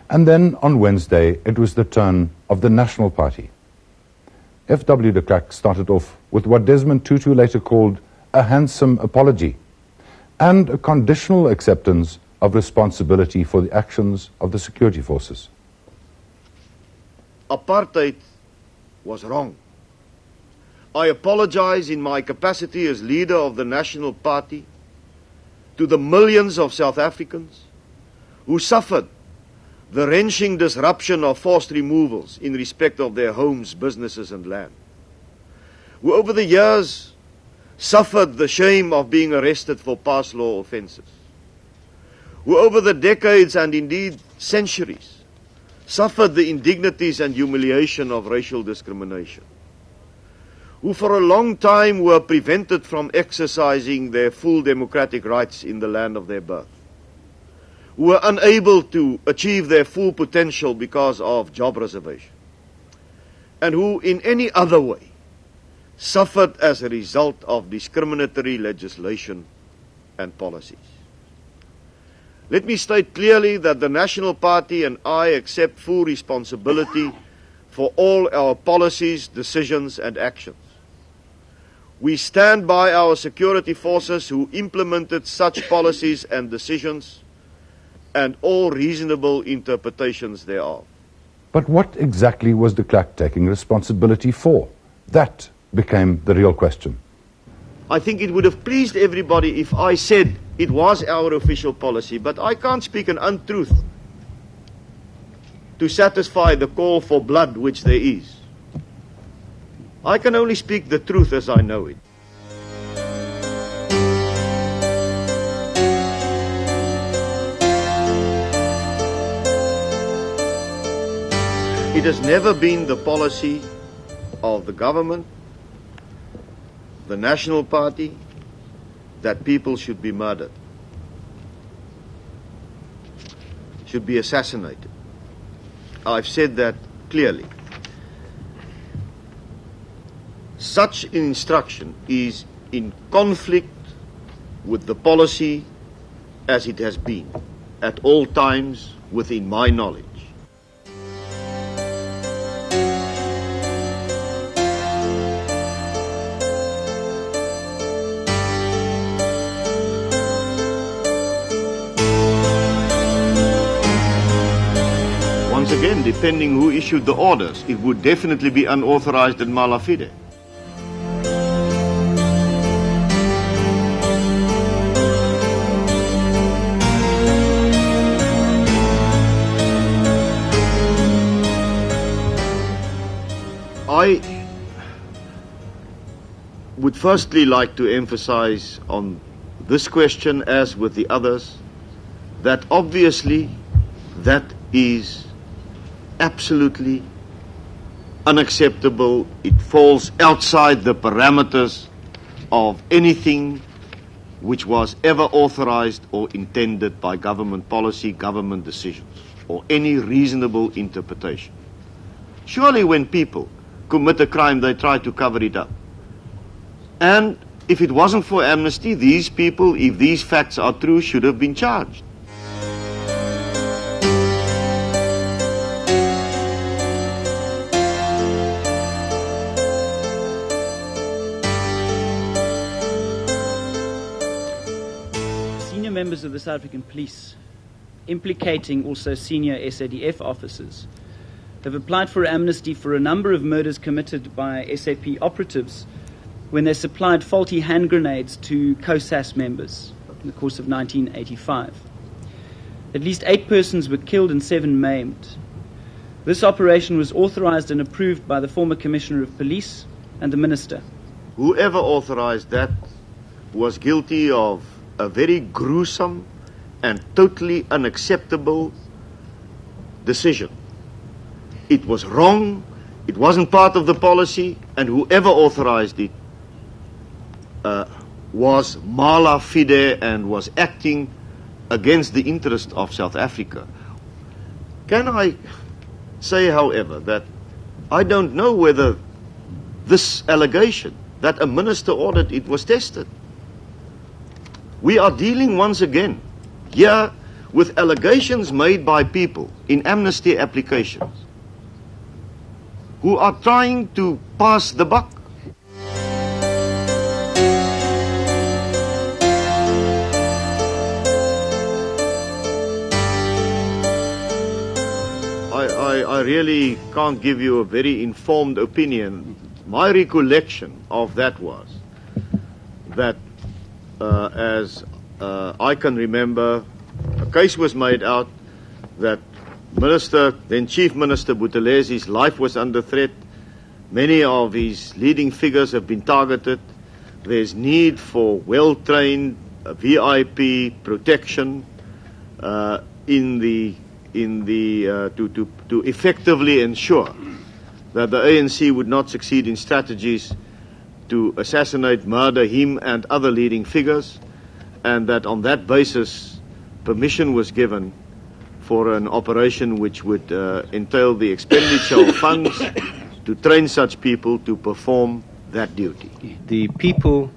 And then on Wednesday, it was the turn of the National Party. FW de Klerk started off with what Desmond Tutu later called a handsome apology and a conditional acceptance of responsibility for the actions of the security forces. Apartheid was wrong. I apologize in my capacity as leader of the National Party to the millions of South Africans who suffered the wrenching disruption of forced removals in respect of their homes, businesses and land, who over the years suffered the shame of being arrested for past law offences, who over the decades and indeed centuries suffered the indignities and humiliation of racial discrimination, who for a long time were prevented from exercising their full democratic rights in the land of their birth, who were unable to achieve their full potential because of job reservation, and who in any other way suffered as a result of discriminatory legislation and policies. Let me state clearly that the National Party and I accept full responsibility for all our policies, decisions and actions. We stand by our security forces who implemented such policies and decisions and all reasonable interpretations thereof. But what exactly was de Klerk taking responsibility for? That became the real question. I think it would have pleased everybody if I said it was our official policy, but I can't speak an untruth to satisfy the call for blood which there is. I can only speak the truth as I know it. It has never been the policy of the government, the National Party, that people should be murdered, should be assassinated. I've said that clearly. Such an instruction is in conflict with the policy as it has been at all times within my knowledge. Once again, depending who issued the orders, it would definitely be unauthorized and mala fide. I would firstly like to emphasize on this question, as with the others, that obviously that is absolutely unacceptable. It falls outside the parameters of anything which was ever authorized or intended by government policy, government decisions, or any reasonable interpretation. Surely when people commit a crime, they try to cover it up. And if it wasn't for amnesty, these people, if these facts are true, should have been charged. Senior members of the South African Police, implicating also senior SADF officers, have applied for amnesty for a number of murders committed by SAP operatives when they supplied faulty hand grenades to COSAS members in the course of 1985. At least 8 persons were killed and 7 maimed. This operation was authorized and approved by the former Commissioner of Police and the Minister. Whoever authorized that was guilty of a very gruesome and totally unacceptable decision. It was wrong, it wasn't part of the policy, and whoever authorized it was mala fide and was acting against the interest of South Africa. Can I say, however, that I don't know whether this allegation that a minister ordered it was tested. We are dealing once again here with allegations made by people in amnesty applications who are trying to pass the buck. I really can't give you a very informed opinion. My recollection of that was that, as I can remember, a case was made out that then Chief Minister Buthelezzi's life was under threat. Many of his leading figures have been targeted. There's need for well-trained VIP protection to effectively ensure that the ANC would not succeed in strategies to assassinate, murder him and other leading figures, and that on that basis permission was given for an operation which would entail the expenditure of funds to train such people to perform that duty. The people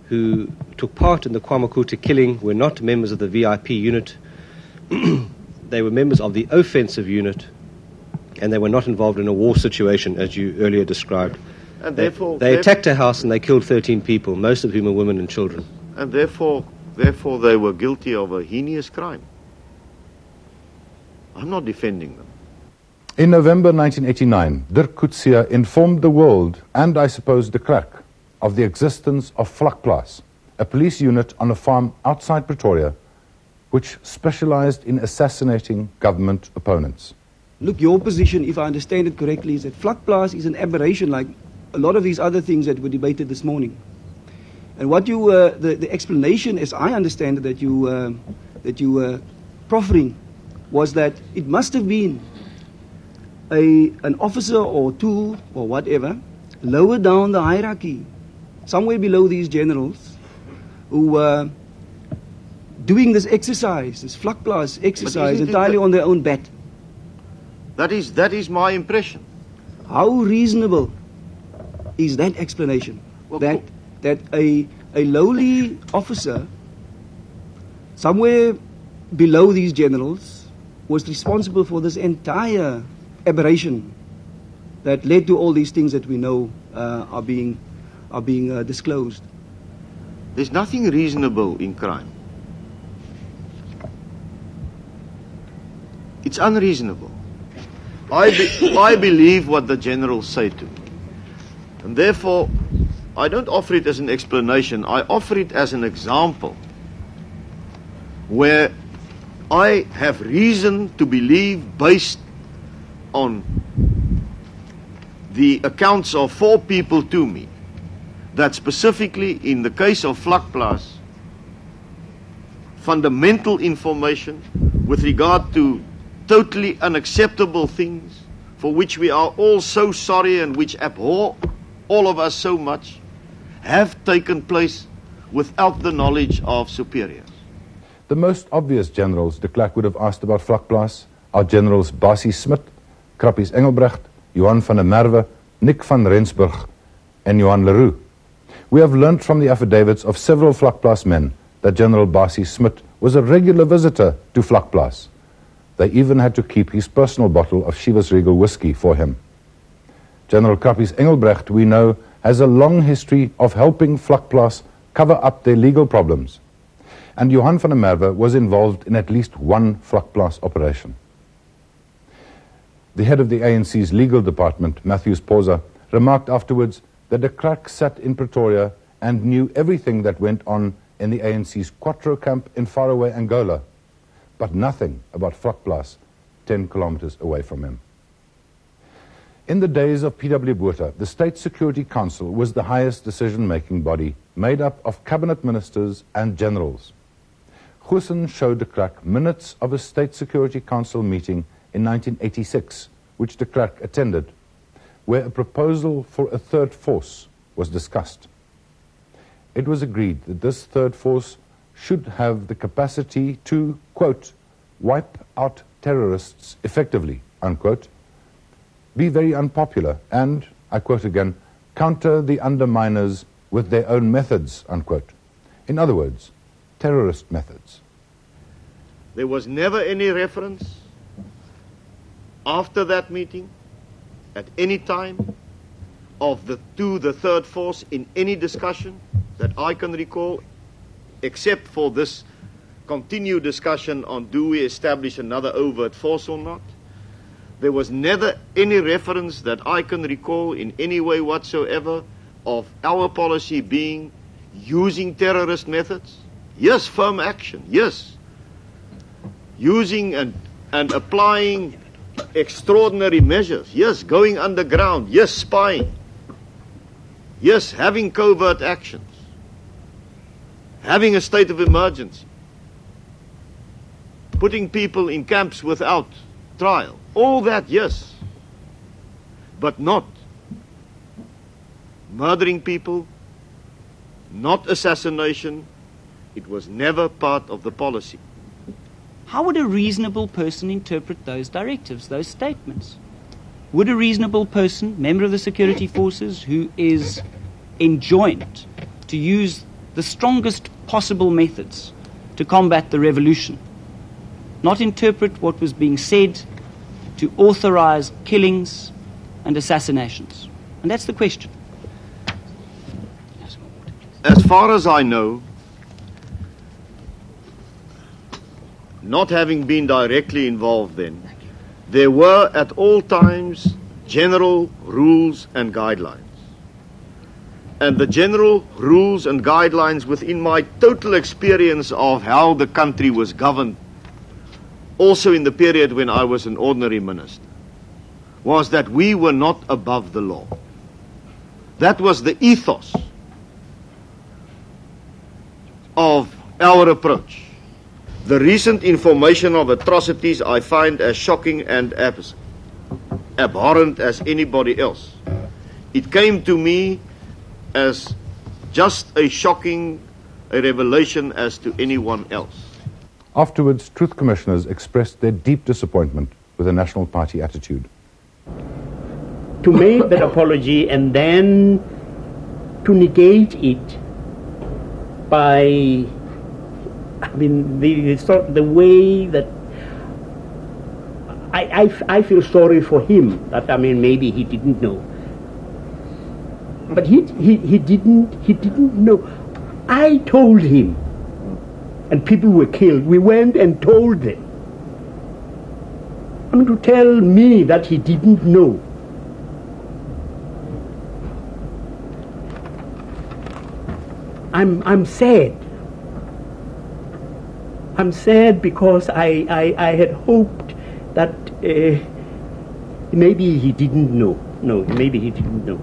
who took part in the Kwamakuta killing were not members of the VIP unit. They were members of the offensive unit, and they were not involved in a war situation, as you earlier described. And therefore, they attacked a house and they killed 13 people, most of whom are women and children. And therefore they were guilty of a heinous crime. I'm not defending them. In November 1989, Dirk Coetzee informed the world, and I suppose de Klerk, of the existence of Vlakplaas, a police unit on a farm outside Pretoria, which specialized in assassinating government opponents. Look, your position, if I understand it correctly, is that Vlakplaas is an aberration like a lot of these other things that were debated this morning. And what you, the explanation, as I understand it, that you were proffering, was that it must have been an officer or two or whatever, lower down the hierarchy, somewhere below these generals, who were doing this exercise, this Vlakplaas exercise, entirely on their own bat. That is my impression. How reasonable is that explanation? Well, that a lowly officer, somewhere below these generals, was responsible for this entire aberration that led to all these things that we know are being disclosed. There's nothing reasonable in crime. It's unreasonable. I believe what the generals say to me. And therefore, I don't offer it as an explanation. I offer it as an example where I have reason to believe, based on the accounts of 4 people to me, that specifically in the case of Vlakplaas, fundamental information with regard to totally unacceptable things for which we are all so sorry and which abhor all of us so much, have taken place without the knowledge of superiors. The most obvious generals de Klerk would have asked about Vlakplaas are Generals Basie Smit, Krappies Engelbrecht, Johan van der Merwe, Nick van Rensburg, and Johan Leroux. We have learnt from the affidavits of several Vlakplaas men that General Basie Smit was a regular visitor to Vlakplaas. They even had to keep his personal bottle of Chivas Regal whiskey for him. General Krappies Engelbrecht, we know, has a long history of helping Vlakplaas cover up their legal problems. And Johan van der Merwe was involved in at least one Vlakplaas operation. The head of the ANC's legal department, Matthews Posa, remarked afterwards that de Klerk sat in Pretoria and knew everything that went on in the ANC's Quattro camp in faraway Angola, but nothing about Vlakplaas 10 kilometers away from him. In the days of P.W. Botha, the State Security Council was the highest decision-making body, made up of cabinet ministers and generals. Goosen showed de Klerk minutes of a State Security Council meeting in 1986, which de Klerk attended, where a proposal for a third force was discussed. It was agreed that this third force should have the capacity to, quote, wipe out terrorists effectively, unquote, be very unpopular, and, I quote again, counter the underminers with their own methods, unquote. In other words, terrorist methods. There was never any reference after that meeting, at any time, of the third force in any discussion that I can recall, except for this continued discussion on do we establish another overt force or not. There was never any reference that I can recall in any way whatsoever of our policy being using terrorist methods. Yes, firm action, yes. Using and applying extraordinary measures, yes, going underground, yes, spying, yes, having covert actions, having a state of emergency, putting people in camps without trial, all that, yes, but not murdering people, not assassination. It was never part of the policy. How would a reasonable person interpret those directives, those statements? Would a reasonable person, member of the security forces, who is enjoined to use the strongest possible methods to combat the revolution, not interpret what was being said to authorize killings and assassinations? And that's the question. As far as I know, not having been directly involved then, there were at all times general rules and guidelines. And the general rules and guidelines within my total experience of how the country was governed, also in the period when I was an ordinary minister, was that we were not above the law. That was the ethos of our approach. The recent information of atrocities I find as shocking and abhorrent as anybody else. It came to me as just a revelation as to anyone else. Afterwards, Truth Commissioners expressed their deep disappointment with the National Party attitude. To make that apology and then to negate it by, the way that I feel sorry for him, that maybe he didn't know. But he didn't know. I told him, and people were killed. We went and told them. To tell me that he didn't know. I'm sad. I'm sad because I had hoped that maybe he didn't know. No, maybe he didn't know.